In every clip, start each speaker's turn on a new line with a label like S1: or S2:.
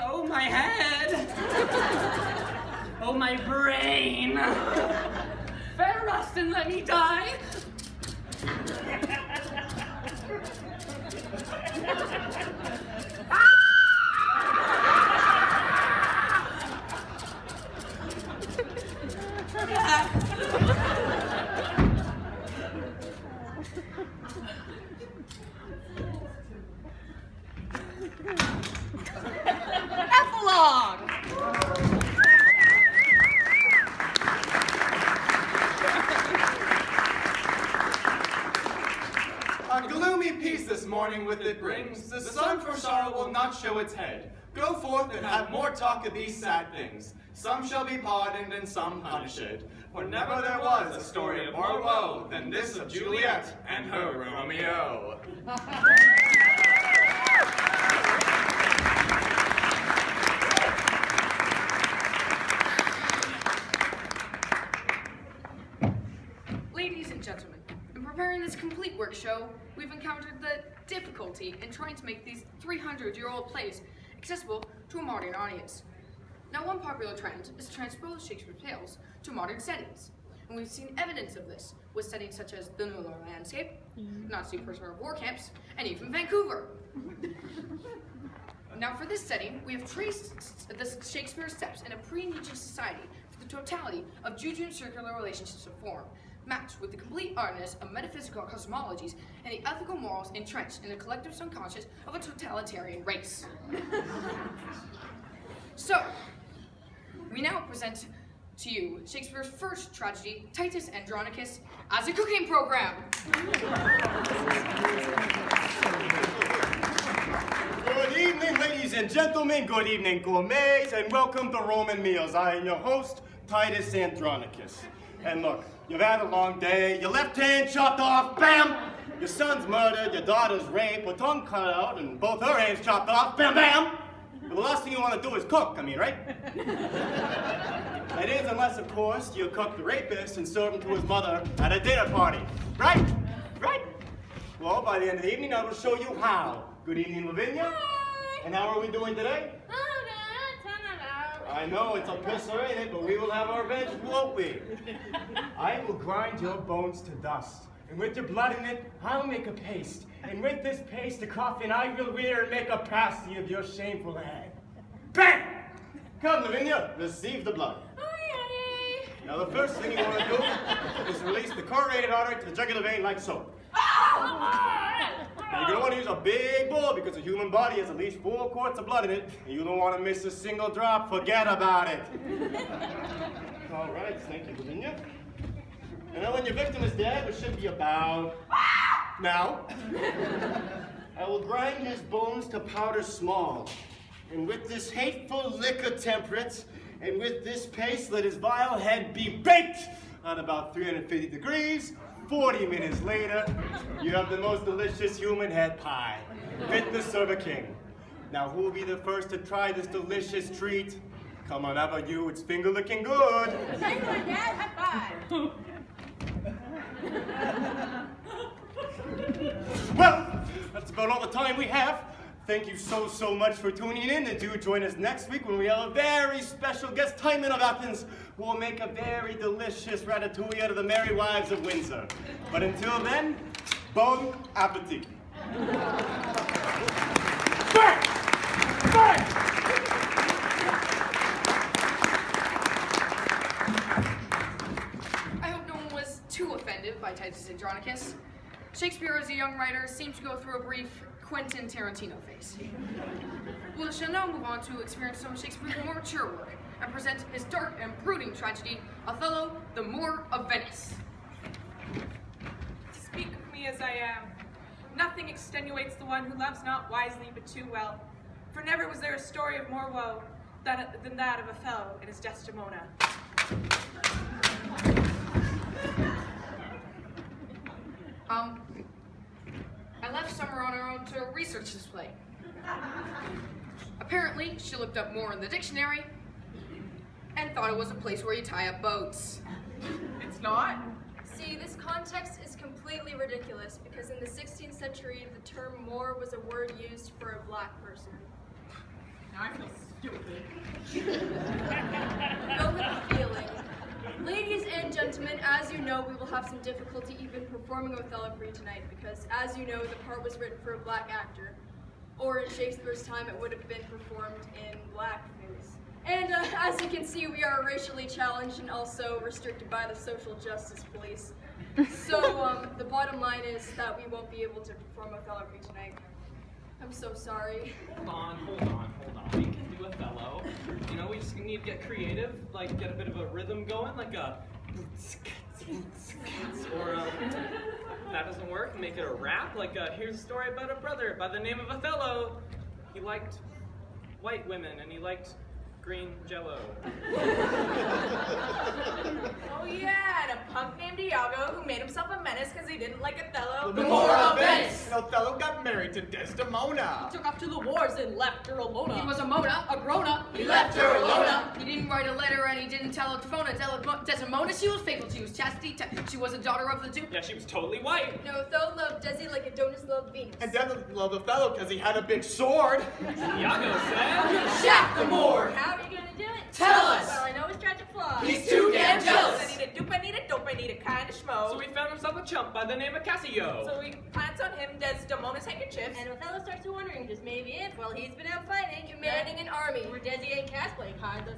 S1: Oh, my head! Oh, my brain! Fair rest and let me die!
S2: Epilogue!
S3: A gloomy peace this morning with it brings. The sun for sorrow will not show its head. Go forth and have more talk of these sad things. Some shall be pardoned and some punished. For never there was a story of more woe than this of Juliet and her Romeo.
S2: Ladies and gentlemen, in preparing this complete work show, we've encountered the difficulty in trying to make these 300-year-old plays accessible to a modern audience. Now, one popular trend is to transpose Shakespeare's tales to modern settings, and we've seen evidence of this with settings such as the New Lunar Landscape, Nazi prisoner of war camps, and even Vancouver. Now, for this setting, we have traced the Shakespeare steps in a pre-Nietzsche society for the totality of Jungian circular relationships of form, matched with the complete oddness of metaphysical cosmologies and the ethical morals entrenched in the collective subconscious of a totalitarian race. So, we now present to you Shakespeare's first tragedy, Titus Andronicus, as a cooking program.
S4: Good evening, ladies and gentlemen. Good evening, gourmets, and welcome to Roman Meals. I am your host, Titus Andronicus. And look, you've had a long day, your left hand chopped off, bam! Your son's murdered, your daughter's raped, her tongue cut out, and both her hands chopped off, bam, bam! But the last thing you want to do is cook, right? That is, unless, of course, you cook the rapist and serve him to his mother at a dinner party. Right? Right? Well, by the end of the evening, I will show you how. Good evening, Lavinia.
S5: Hi.
S4: And how are we doing today? I know it's a pisser, ain't it? But we will have our revenge, won't we? I will grind your bones to dust. And with your blood in it, I'll make a paste. And with this paste, a coffin I will rear and make a pasty of your shameful head. Bang! Come, Lavinia, receive the blood.
S5: Hi.
S4: Now, the first thing you want to do is release the chlorinated artery to the jugular vein like so. Now, you're going to want to use a big bowl because the human body has at least 4 quarts of blood in it. And you don't want to miss a single drop. Forget about it. All right, thank you, Lavinia. And now when your victim is dead, which should be about now, I will grind his bones to powder small. And with this hateful liquor temperate, and with this paste, let his vile head be baked on about 350 degrees. 40 minutes later, you have the most delicious human head pie, fit to serve a king. Now, who will be the first to try this delicious treat? Come on, how about you? It's finger looking good.
S5: Thank you, Dad. High five.
S4: Well, that's about all the time we have. Thank you so much for tuning in, and do join us next week when we have a very special guest, Timon of Athens, who will make a very delicious ratatouille out of the Merry Wives of Windsor. But until then, bon appetit. Bang! Bang!
S2: I hope no one was too offended by Titus Andronicus. Shakespeare, as a young writer, seemed to go through a brief Quentin Tarantino phase. We shall now move on to experience some of Shakespeare's more mature work and present his dark and brooding tragedy, Othello, the Moor of Venice.
S6: Speak of me as I am. Nothing extenuates the one who loves not wisely but too well. For never was there a story of more woe than that of Othello and his Desdemona.
S2: I left Summer on her own to research this play. Apparently, she looked up Moor in the dictionary and thought it was a place where you tie up boats.
S6: It's not?
S7: See, this context is completely ridiculous because in the 16th century, the term Moor was a word used for a black person.
S6: Now I feel
S1: stupid.
S7: Go with the feeling. Ladies and gentlemen, as you know, we will have some difficulty even performing Othello for you tonight because, as you know, the part was written for a black actor. Or in Shakespeare's time, it would have been performed in blackface. And as you can see, we are racially challenged and also restricted by the social justice police. So the bottom line is that we won't be able to perform Othello for you tonight. I'm so sorry.
S1: Hold on. We can do Othello. You know, we just need to get creative, like get a bit of a rhythm going, like a or if that doesn't work, make it a rap, like here's a story about a brother by the name of Othello. He liked white women and he liked green jello.
S6: Oh yeah, and a punk named Iago who made himself a menace because he didn't like Othello.
S3: The moral of Venice! And Othello got married to Desdemona.
S2: Took off to the wars and left her alone.
S5: He was a Mona, a grown-up.
S3: He left her alone.
S5: He didn't write a letter and he didn't tell Desdemona she was faithful to his chastity. She was a daughter of the Duke.
S1: Yeah, she was totally white.
S7: No, Othello loved Desi like Adonis loved Venus.
S3: And Desdemona loved Othello because he had a big sword.
S1: Iago said,
S5: Shaft the Moor!
S7: How are you gonna do it?
S5: Tell us!
S7: Well, I know his tragic flaws.
S5: He's too damn jealous!
S6: I need a dupe, I need a dope, I need a kind of schmo.
S1: so he found himself a chump by the name of Cassio.
S6: So he plants on him Desdemona's handkerchiefs.
S8: And Othello starts wondering just maybe if, while he's been out fighting,
S7: Commanding an army.
S8: were Desi and Cass playing hide the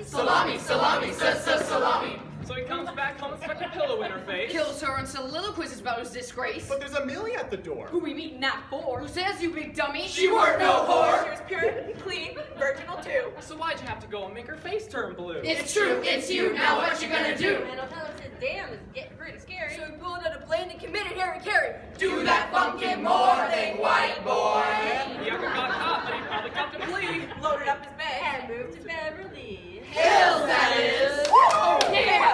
S8: salami.
S5: Salami!
S1: So he comes back home and stuck a pillow in her face.
S5: Kills her and soliloquizes about his disgrace.
S3: But there's Amelia at the door.
S5: Who we meet in Act 4. Who says, you big dummy?
S1: She weren't no whore.
S6: She was pure, clean, virginal too.
S1: So why'd you have to go and make her face turn blue?
S5: It's true, it's you. Now what you gonna do?
S8: And Othello says, damn, this is getting pretty scary.
S7: So he pulled out a blade and committed Harry Carey.
S5: Do that funkin' more thing, white boy!
S1: Iago got caught, but he probably got to plea.
S6: Loaded up his bag.
S8: And moved to Beverly.
S5: Hills, that is! Yeah!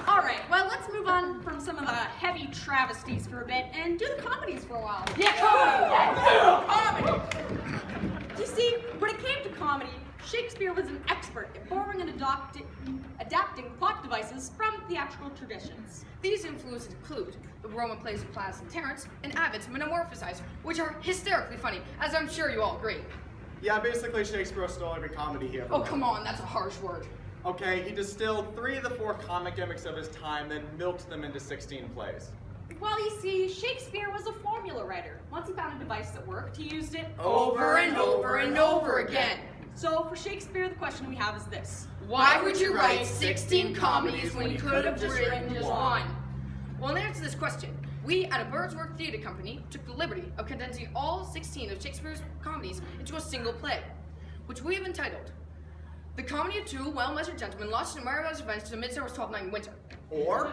S9: Alright, well, let's move on from some of the heavy travesties for a bit and do the comedies for a while. Comedy! You see, when it came to comedy, Shakespeare was an expert at borrowing and adapting plot devices from theatrical traditions.
S5: These influences include the Roman plays of Plautus and Terence and Ovid's Metamorphosize, which are hysterically funny, as I'm sure you all agree.
S3: Yeah, basically Shakespeare stole every comedy here.
S5: Oh, come on, that's a harsh word.
S3: Okay, he distilled 3 of the 4 comic gimmicks of his time, then milked them into 16 plays.
S9: Well, you see, Shakespeare was a formula writer. Once he found a device that worked, he used it
S5: Over and over and over again.
S9: So for Shakespeare, the question we have is this.
S5: Why would you write 16 comedies when you could have just written just one? Well, in answer to this question, we at a Birdsworth Theatre Company took the liberty of condensing all 16 of Shakespeare's comedies into a single play, which we have entitled The Comedy of Two Well-Measured Gentlemen Lost in a Marriage Revenge to the Midsummer's 12th Night in Winter.
S3: Or,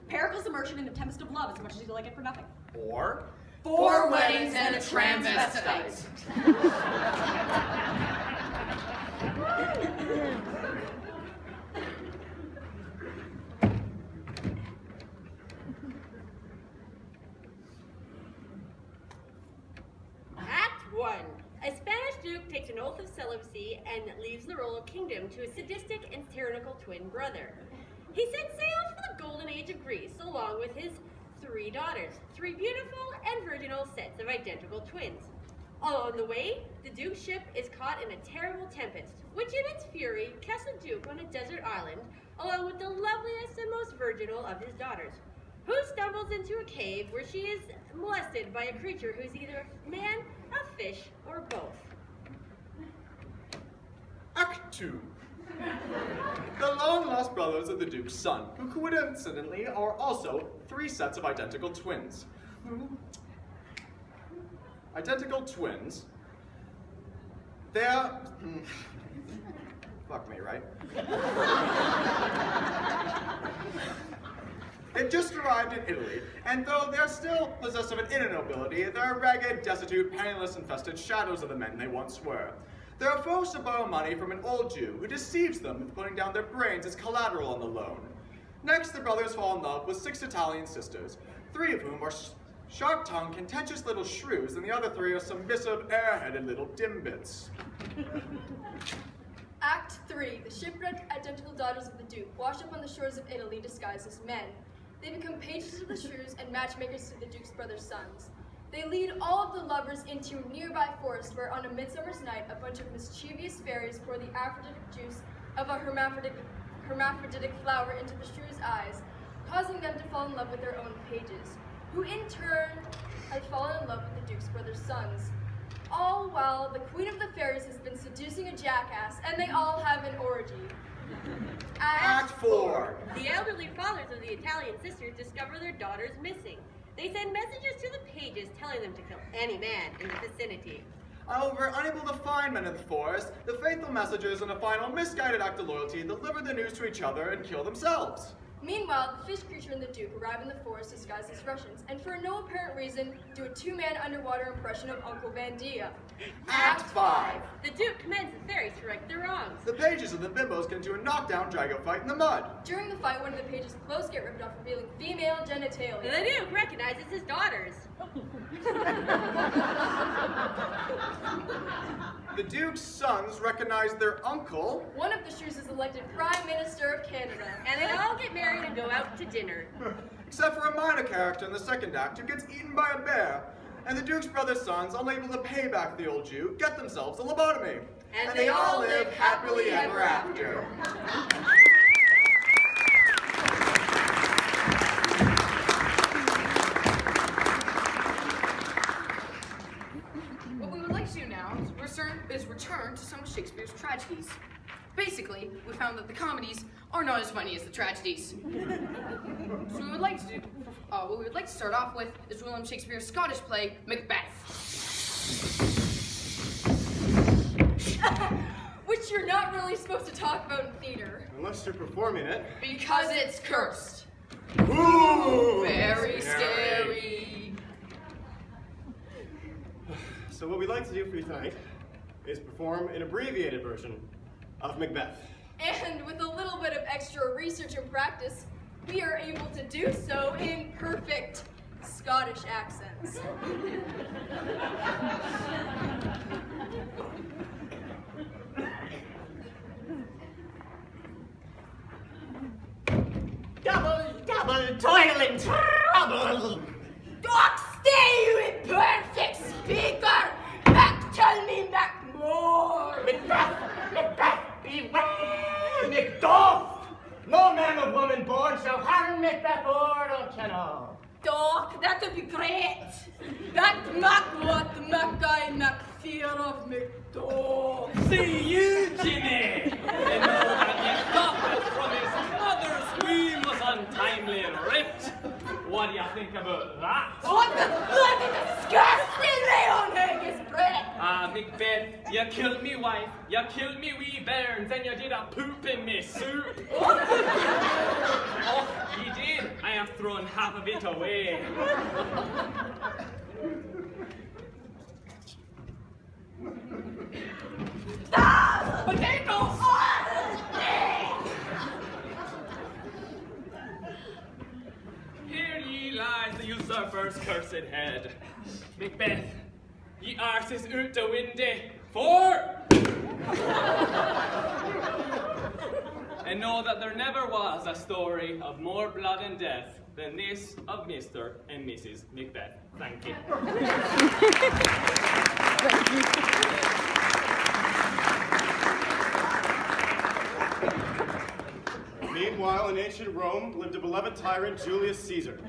S9: Pericles the Merchant and the Tempest of Love, as much as you like it for nothing.
S3: or,
S5: 4 weddings and a transvestite.
S8: Act 1. A Spanish duke takes an oath of celibacy and leaves the role of kingdom to a sadistic and tyrannical twin brother. He sets sail for the golden age of Greece along with his 3 daughters, 3 beautiful and virginal sets of identical twins. On the way, the Duke's ship is caught in a terrible tempest, which in its fury casts the Duke on a desert island, along with the loveliest and most virginal of his daughters, who stumbles into a cave where she is molested by a creature who's either a man, a fish, or both.
S3: Act 2. The long-lost brothers of the Duke's son, who coincidentally are also 3 sets of identical twins. Identical twins. They're... Fuck me, right? They've just arrived in Italy, and though they're still possessed of an inner nobility, they're ragged, destitute, penniless, infested shadows of the men they once were. They're forced to borrow money from an old Jew who deceives them into putting down their brains as collateral on the loan. Next, the brothers fall in love with 6 Italian sisters, 3 of whom are sharp-tongued, contentious little shrews, and the other 3 are submissive, airheaded little dimbits.
S7: Act 3. The shipwrecked identical daughters of the Duke wash up on the shores of Italy disguised as men. They become pages of the shrews and matchmakers to the Duke's brother's sons. They lead all of the lovers into a nearby forest where on a midsummer's night a bunch of mischievous fairies pour the aphrodisiac juice of a hermaphroditic flower into the shrews' eyes, causing them to fall in love with their own pages, who in turn have fallen in love with the Duke's brother's sons. All while the Queen of the Fairies has been seducing a jackass, and they all have an orgy.
S3: Act 4.
S8: The elderly fathers of the Italian sisters discover their daughters missing. They send messages to the pages telling them to kill any man in the vicinity.
S3: However, unable to find men in the forest, the faithful messengers, in a final misguided act of loyalty, deliver the news to each other and kill themselves.
S7: Meanwhile, the fish creature and the Duke arrive in the forest disguised as Russians, and for no apparent reason, do a two-man underwater impression of Uncle Van Dia.
S3: Act 5.
S8: The Duke commands the fairies to right their wrongs.
S3: The pages and the bimbos get into a knockdown drag-out fight in the mud.
S7: During the fight, one of the pages' clothes get ripped off, revealing female genitalia.
S8: The Duke recognizes his daughters.
S3: The Duke's sons recognize their uncle.
S7: One of the shrews is elected Prime Minister of Canada.
S8: And they all get married and go out to dinner.
S3: Except for a minor character in the second act who gets eaten by a bear. And the Duke's brother's sons, unable to pay back the old Jew, get themselves a lobotomy.
S8: And
S3: they all live happily ever after.
S2: What we would like to do now is return to some of Shakespeare's tragedies. Basically, we found that the comedies are not as funny as the tragedies. So what we would like to start off with is William Shakespeare's Scottish play, Macbeth.
S7: Which you're not really supposed to talk about in theater.
S4: Unless you're performing it.
S2: Because it's cursed.
S4: Ooh!
S2: Very scary.
S4: So what we'd like to do for you tonight is perform an abbreviated version of Macbeth.
S7: And with a little bit of extra research and practice, we are able to do so in perfect Scottish accents.
S10: Double toil and trouble.
S5: Doc, stay, you imperfect speaker! Mac, tell me Mac more!
S10: Macbeth, beware, Macduff! No man or woman born shall harm Macbeth or cannot.
S5: Doc, that'd be great! That Mac what Mac I Mac fear of Macduff!
S1: See you, Jimmy! And know that Macduff from his mother's womb was untimely raped. What do you think about that?
S5: What the bloody disgusting Leon Haggis bread!
S1: Macbeth, you killed me wife, you killed me wee bairns, and you did a poop in me soup. Oh, you did. I have thrown half of it away.
S5: Potatoes!
S1: Here ye lies the usurper's cursed head. Macbeth, ye arse is out the window, for... And know that there never was a story of more blood and death than this of Mr. and Mrs. Macbeth. Thank you.
S4: Meanwhile, in ancient Rome lived a beloved tyrant, Julius Caesar.